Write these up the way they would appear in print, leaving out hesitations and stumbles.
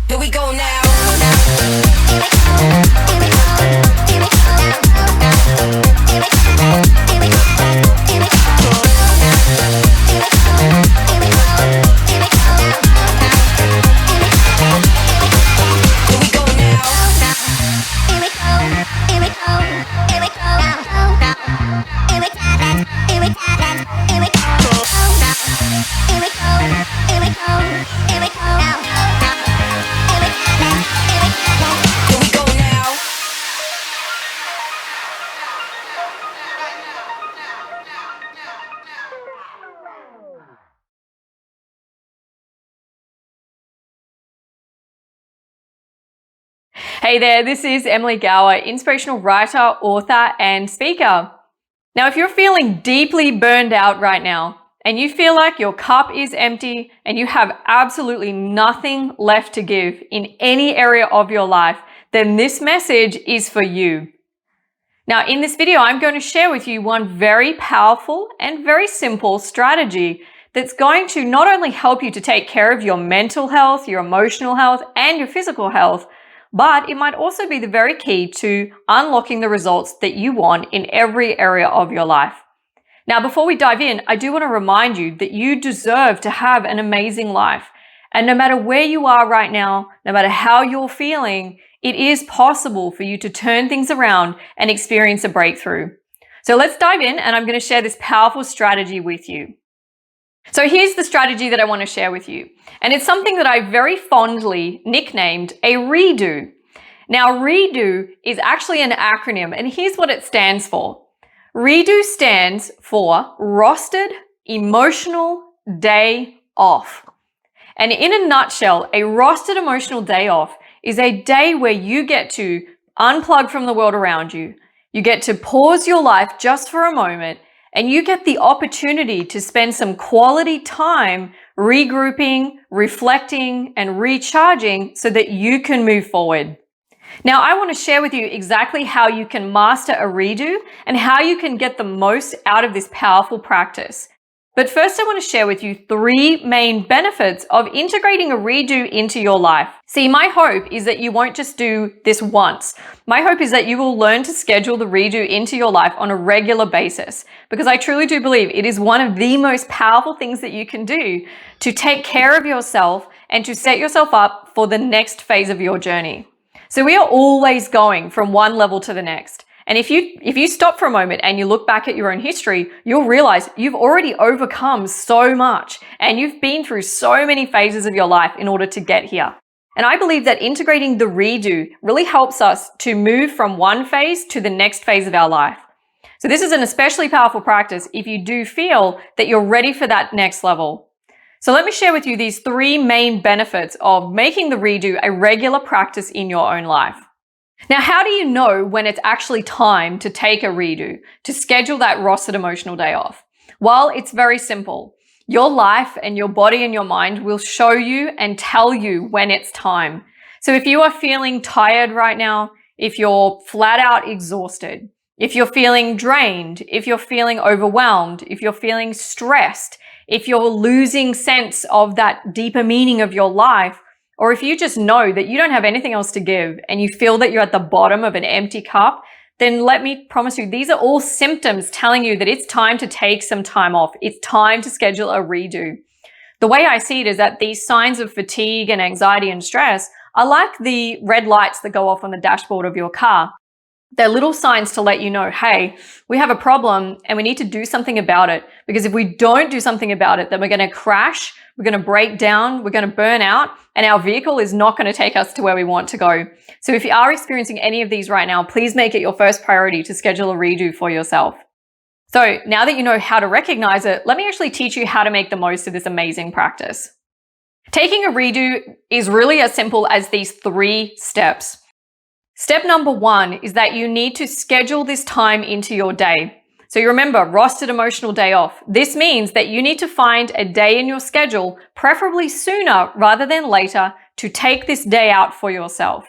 Here we go now. Hey there, this is Emily Gowor, inspirational writer, author, and speaker. Now, if you're feeling deeply burned out right now, and you feel like your cup is empty and you have absolutely nothing left to give in any area of your life, then this message is for you. Now, in this video, I'm going to share with you one very powerful and very simple strategy that's going to not only help you to take care of your mental health, your emotional health, and your physical health, but it might also be the very key to unlocking the results that you want in every area of your life. Now, before we dive in, I do want to remind you that you deserve to have an amazing life. And no matter where you are right now, no matter how you're feeling, it is possible for you to turn things around and experience a breakthrough. So let's dive in, and I'm going to share this powerful strategy with you. So here's the strategy that I want to share with you. And it's something that I very fondly nicknamed a redo. Now, redo is actually an acronym, and here's what it stands for. Redo stands for Rostered Emotional Day Off. And in a nutshell, a rostered emotional day off is a day where you get to unplug from the world around you. You get to pause your life just for a moment, and you get the opportunity to spend some quality time regrouping, reflecting, and recharging so that you can move forward. Now, I want to share with you exactly how you can master a redo and how you can get the most out of this powerful practice. But first, I want to share with you 3 main benefits of integrating a redo into your life. See, my hope is that you won't just do this once. My hope is that you will learn to schedule the redo into your life on a regular basis, because I truly do believe it is one of the most powerful things that you can do to take care of yourself and to set yourself up for the next phase of your journey. So we are always going from one level to the next. And if you stop for a moment and you look back at your own history, you'll realize you've already overcome so much and you've been through so many phases of your life in order to get here. And I believe that integrating the redo really helps us to move from one phase to the next phase of our life. So this is an especially powerful practice if you do feel that you're ready for that next level. So let me share with you these 3 main benefits of making the redo a regular practice in your own life. Now, how do you know when it's actually time to take a redo, to schedule that rostered emotional day off? Well, it's very simple. Your life and your body and your mind will show you and tell you when it's time. So if you are feeling tired right now, if you're flat out exhausted, if you're feeling drained, if you're feeling overwhelmed, if you're feeling stressed, if you're losing sense of that deeper meaning of your life, or if you just know that you don't have anything else to give and you feel that you're at the bottom of an empty cup, then let me promise you, these are all symptoms telling you that it's time to take some time off. It's time to schedule a redo. The way I see it is that these signs of fatigue and anxiety and stress are like the red lights that go off on the dashboard of your car. They're little signs to let you know, hey, we have a problem and we need to do something about it. Because if we don't do something about it, then we're going to crash, we're going to break down, we're going to burn out, and our vehicle is not going to take us to where we want to go. So if you are experiencing any of these right now, please make it your first priority to schedule a redo for yourself. So now that you know how to recognize it, let me actually teach you how to make the most of this amazing practice. Taking a redo is really as simple as these 3 steps. Step number 1 is that you need to schedule this time into your day. So you remember, rostered emotional day off. This means that you need to find a day in your schedule, preferably sooner rather than later, to take this day out for yourself.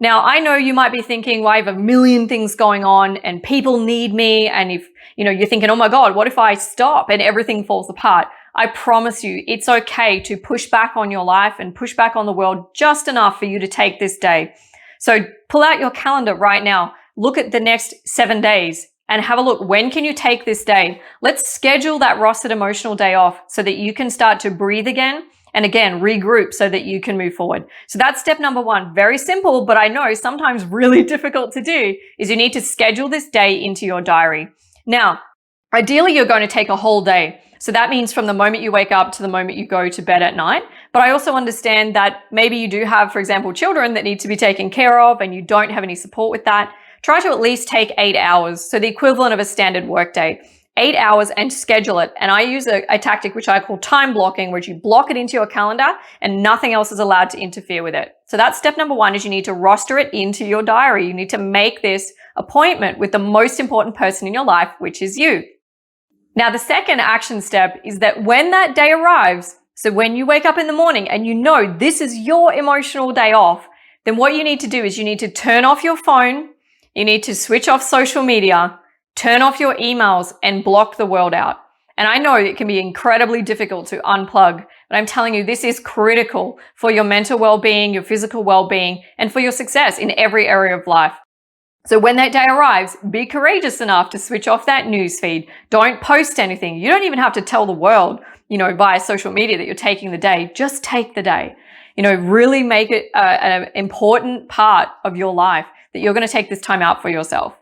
Now, I know you might be thinking, well, I have a million things going on and people need me. And if, you're thinking, oh my God, what if I stop and everything falls apart? I promise you, it's okay to push back on your life and push back on the world just enough for you to take this day. So pull out your calendar right now, look at the next 7 days and have a look. When can you take this day? Let's schedule that rostered emotional day off so that you can start to breathe again and again, regroup so that you can move forward. So that's step number 1. Very simple, but I know sometimes really difficult to do, is you need to schedule this day into your diary. Now, ideally, you're going to take a whole day. So that means from the moment you wake up to the moment you go to bed at night. But I also understand that maybe you do have, for example, children that need to be taken care of and you don't have any support with that. Try to at least take 8 hours. So the equivalent of a standard workday. 8 hours and schedule it. And I use a tactic which I call time blocking, where you block it into your calendar and nothing else is allowed to interfere with it. So that's step number 1, is you need to roster it into your diary. You need to make this appointment with the most important person in your life, which is you. Now, the second action step is that when that day arrives, so when you wake up in the morning and you know this is your emotional day off, then what you need to do is you need to turn off your phone, you need to switch off social media, turn off your emails and block the world out. And I know it can be incredibly difficult to unplug, but I'm telling you, this is critical for your mental well-being, your physical well-being, and for your success in every area of life. So when that day arrives, be courageous enough to switch off that newsfeed. Don't post anything. You don't even have to tell the world, via social media that you're taking the day. Just take the day. Really make it an important part of your life that you're going to take this time out for yourself.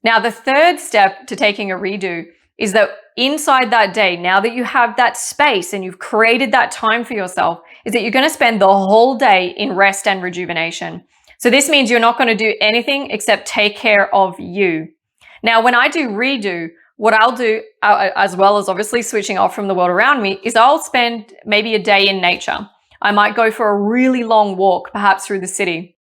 Now, the third step to taking a redo is that inside that day, now that you have that space and you've created that time for yourself, is that you're going to spend the whole day in rest and rejuvenation. So this means you're not going to do anything except take care of you. Now, when I do redo, what I'll do, as well as obviously switching off from the world around me, is I'll spend maybe a day in nature. I might go for a really long walk, perhaps through the city.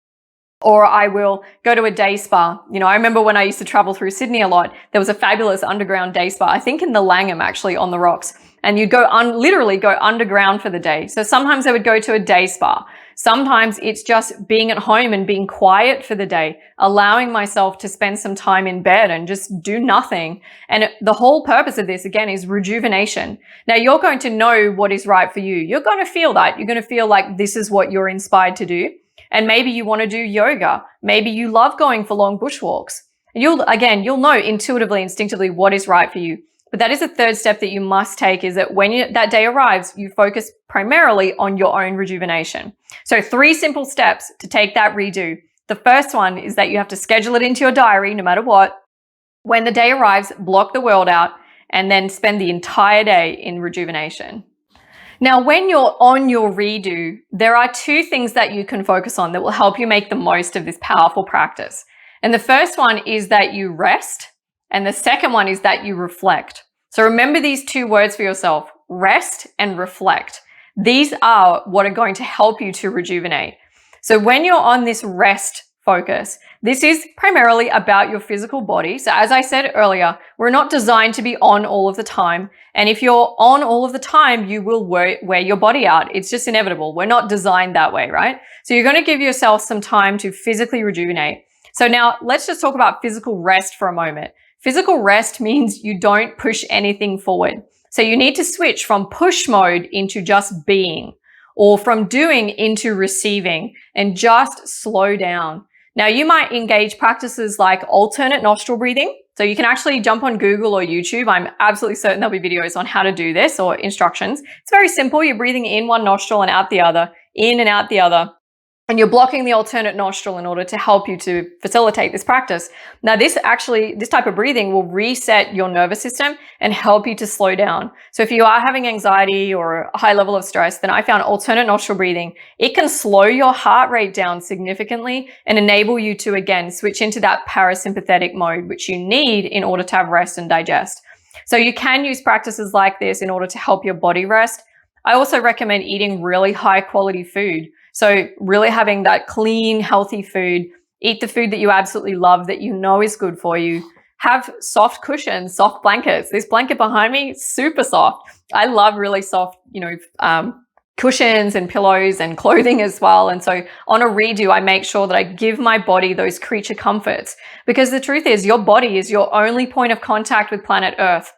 Or I will go to a day spa. I remember when I used to travel through Sydney a lot, there was a fabulous underground day spa, I think in the Langham actually, on the rocks. And you'd literally go underground for the day. So sometimes I would go to a day spa. Sometimes it's just being at home and being quiet for the day, allowing myself to spend some time in bed and just do nothing. And the whole purpose of this, again, is rejuvenation. Now, you're going to know what is right for you. You're going to feel that. You're going to feel like this is what you're inspired to do. And maybe you want to do yoga. Maybe you love going for long bushwalks. You'll know intuitively, instinctively what is right for you. But that is the third step that you must take, is that when that day arrives, you focus primarily on your own rejuvenation. So 3 simple steps to take that redo. The first one is that you have to schedule it into your diary no matter what. When the day arrives, block the world out and then spend the entire day in rejuvenation. Now, when you're on your redo, there are 2 things that you can focus on that will help you make the most of this powerful practice. And the first one is that you rest, and the second one is that you reflect. So remember these 2 words for yourself: rest and reflect. These are what are going to help you to rejuvenate. So when you're on this rest focus, this is primarily about your physical body. So as I said earlier, we're not designed to be on all of the time. And if you're on all of the time, you will wear your body out. It's just inevitable. We're not designed that way, right? So you're going to give yourself some time to physically rejuvenate. So now let's just talk about physical rest for a moment. Physical rest means you don't push anything forward. So you need to switch from push mode into just being, or from doing into receiving, and just slow down. Now, you might engage practices like alternate nostril breathing. So you can actually jump on Google or YouTube. I'm absolutely certain there'll be videos on how to do this, or instructions. It's very simple. You're breathing in one nostril and out the other, in and out the other. And you're blocking the alternate nostril in order to help you to facilitate this practice. Now, this type of breathing will reset your nervous system and help you to slow down. So if you are having anxiety or a high level of stress, then I found alternate nostril breathing. It can slow your heart rate down significantly and enable you to, again, switch into that parasympathetic mode, which you need in order to have rest and digest. So you can use practices like this in order to help your body rest. I also recommend eating really high quality food. So really having that clean, healthy food. Eat the food that you absolutely love, that you know is good for you. Have soft cushions, soft blankets. This blanket behind me, super soft. I love really soft, cushions and pillows and clothing as well. And so on a redo, I make sure that I give my body those creature comforts, because the truth is your body is your only point of contact with planet Earth.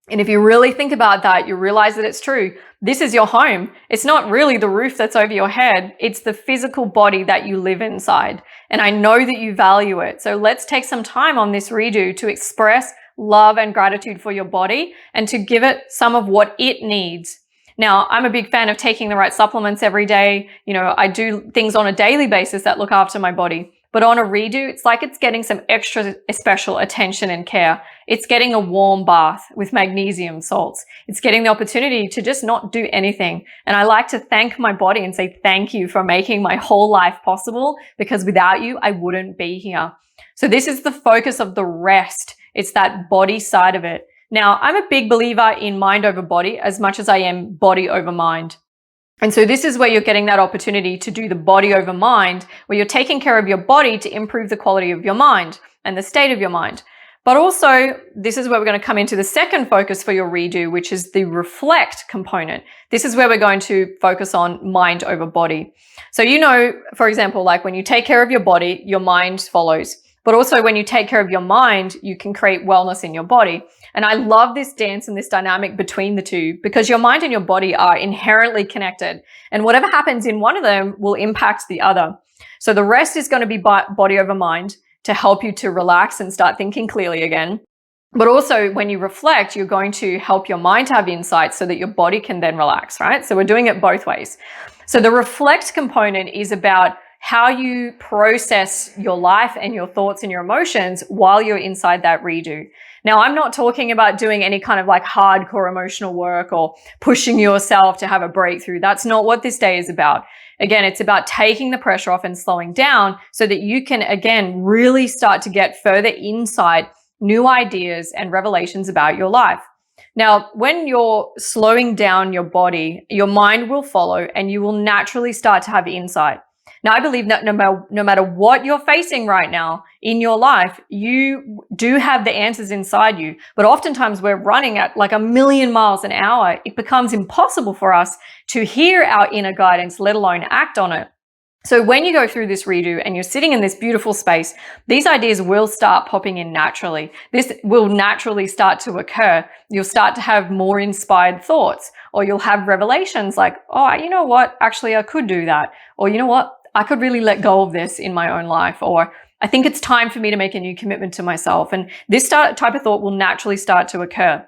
And if you really think about that, you realize that it's true. This is your home. It's not really the roof that's over your head. It's the physical body that you live inside. And I know that you value it. So let's take some time on this redo to express love and gratitude for your body and to give it some of what it needs. Now, I'm a big fan of taking the right supplements every day. I do things on a daily basis that look after my body. But on a redo, it's like it's getting some extra special attention and care. It's getting a warm bath with magnesium salts. It's getting the opportunity to just not do anything. And I like to thank my body and say thank you for making my whole life possible, because without you, I wouldn't be here. So this is the focus of the rest. It's that body side of it. Now, I'm a big believer in mind over body as much as I am body over mind. And so this is where you're getting that opportunity to do the body over mind, where you're taking care of your body to improve the quality of your mind and the state of your mind. But also, this is where we're going to come into the second focus for your redo, which is the reflect component. This is where we're going to focus on mind over body. So, for example, like when you take care of your body, your mind follows. But also when you take care of your mind, you can create wellness in your body. And I love this dance and this dynamic between the two, because your mind and your body are inherently connected. And whatever happens in one of them will impact the other. So the rest is going to be body over mind to help you to relax and start thinking clearly again. But also when you reflect, you're going to help your mind have insights so that your body can then relax, right? So we're doing it both ways. So the reflect component is about how you process your life and your thoughts and your emotions while you're inside that redo. Now, I'm not talking about doing any kind of like hardcore emotional work or pushing yourself to have a breakthrough. That's not what this day is about. Again, it's about taking the pressure off and slowing down so that you can, again, really start to get further insight, new ideas and revelations about your life. Now, when you're slowing down your body, your mind will follow and you will naturally start to have insight. Now, I believe that no matter what you're facing right now in your life, you do have the answers inside you. But oftentimes we're running at like 1,000,000 miles an hour. It becomes impossible for us to hear our inner guidance, let alone act on it. So when you go through this redo and you're sitting in this beautiful space, these ideas will start popping in naturally. This will naturally start to occur. You'll start to have more inspired thoughts, or you'll have revelations like, oh, you know what? Actually, I could do that. Or you know what? I could really let go of this in my own life. Or I think it's time for me to make a new commitment to myself. And this type of thought will naturally start to occur.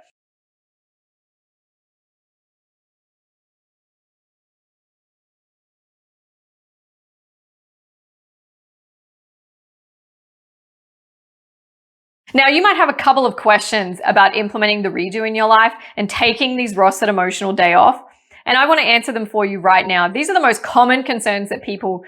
Now, you might have a couple of questions about implementing the redo in your life and taking these rostered emotional day off. And I want to answer them for you right now. These are the most common concerns that people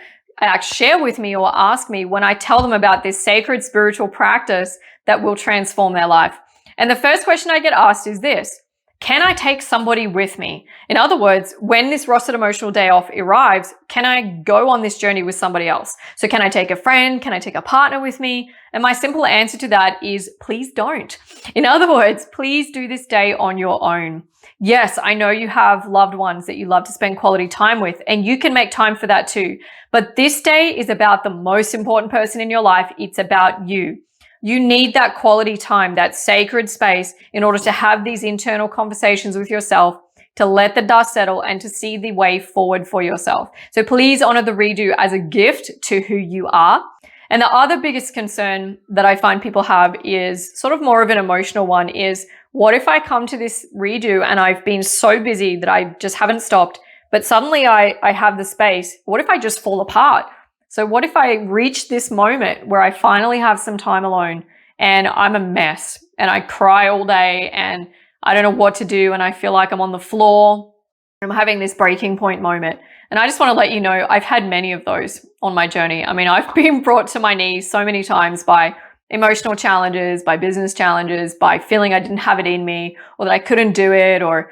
share with me or ask me when I tell them about this sacred spiritual practice that will transform their life. And the first question I get asked is this: can I take somebody with me? In other words, when this rostered emotional day off arrives, can I go on this journey with somebody else? So can I take a friend? Can I take a partner with me? And my simple answer to that is please don't. In other words, please do this day on your own. Yes, I know you have loved ones that you love to spend quality time with, and you can make time for that too. But this day is about the most important person in your life. It's about you. You need that quality time, that sacred space, in order to have these internal conversations with yourself, to let the dust settle and to see the way forward for yourself. So please honor the redo as a gift to who you are. And the other biggest concern that I find people have is sort of more of an emotional one is, what if I come to this redo and I've been so busy that I just haven't stopped, but suddenly I have the space? What if I just fall apart? So what if I reach this moment where I finally have some time alone and I'm a mess and I cry all day and I don't know what to do and I feel like I'm on the floor? I'm having this breaking point moment. And I just want to let you know, I've had many of those on my journey. I mean, I've been brought to my knees so many times by emotional challenges, by business challenges, by feeling I didn't have it in me, or that I couldn't do it, or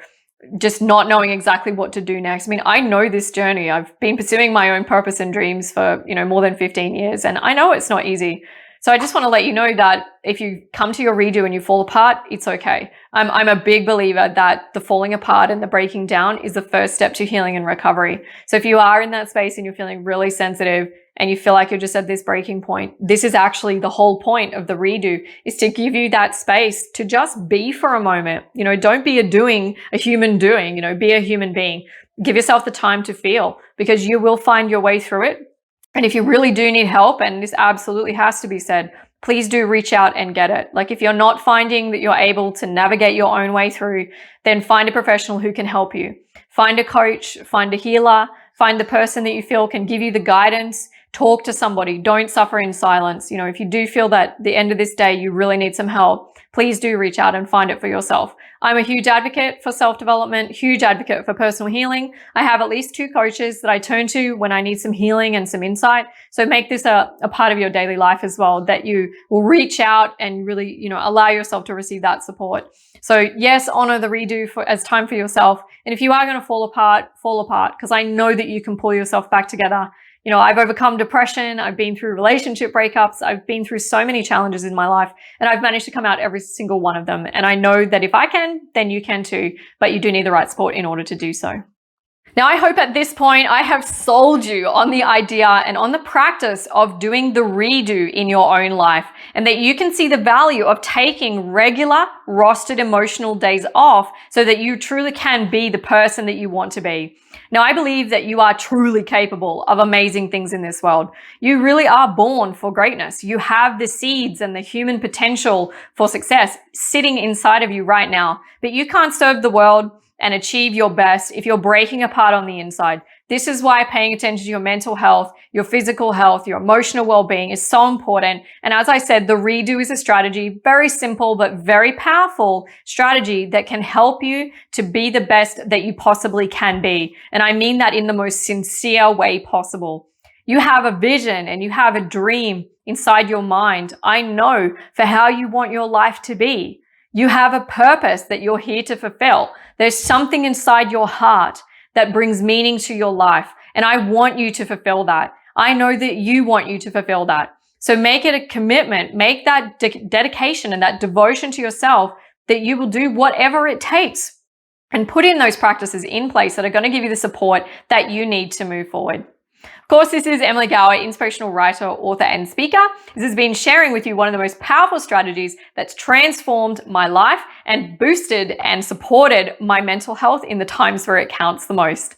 just not knowing exactly what to do next. I mean, I know this journey. I've been pursuing my own purpose and dreams for, more than 15 years, and I know it's not easy. So I just want to let you know that if you come to your redo and you fall apart, it's okay. I'm a big believer that the falling apart and the breaking down is the first step to healing and recovery. So if you are in that space and you're feeling really sensitive and you feel like you're just at this breaking point, this is actually the whole point of the redo, is to give you that space to just be for a moment. Don't be a human doing, be a human being. Give yourself the time to feel, because you will find your way through it. And if you really do need help, and this absolutely has to be said, please do reach out and get it. Like, if you're not finding that you're able to navigate your own way through, then find a professional who can help you. Find a coach, find a healer, find the person that you feel can give you the guidance. Talk to somebody. Don't suffer in silence. If you do feel that at the end of this day you really need some help, please do reach out and find it for yourself. I'm a huge advocate for self-development, huge advocate for personal healing. I have at least 2 coaches that I turn to when I need some healing and some insight. So make this a part of your daily life as well, that you will reach out and really, allow yourself to receive that support. So yes, honor the redo as time for yourself. And if you are going to fall apart, because I know that you can pull yourself back together. I've overcome depression. I've been through relationship breakups. I've been through so many challenges in my life, and I've managed to come out every single one of them. And I know that if I can, then you can too, but you do need the right support in order to do so. Now, I hope at this point I have sold you on the idea and on the practice of doing the redo in your own life, and that you can see the value of taking regular rostered emotional days off so that you truly can be the person that you want to be. Now, I believe that you are truly capable of amazing things in this world. You really are born for greatness. You have the seeds and the human potential for success sitting inside of you right now, but you can't serve the world and achieve your best if you're breaking apart on the inside. This is why paying attention to your mental health, your physical health, your emotional well-being is so important. And as I said, the redo is a strategy, very simple but very powerful strategy that can help you to be the best that you possibly can be. And I mean that in the most sincere way possible. You have a vision and you have a dream inside your mind, I know, for how you want your life to be. You have a purpose that you're here to fulfill. There's something inside your heart that brings meaning to your life. And I want you to fulfill that. I know that you want you to fulfill that. So make it a commitment, make that dedication and that devotion to yourself that you will do whatever it takes, and put in those practices in place that are going to give you the support that you need to move forward. Of course, this is Emily Gowor, inspirational writer, author, and speaker. This has been sharing with you one of the most powerful strategies that's transformed my life and boosted and supported my mental health in the times where it counts the most.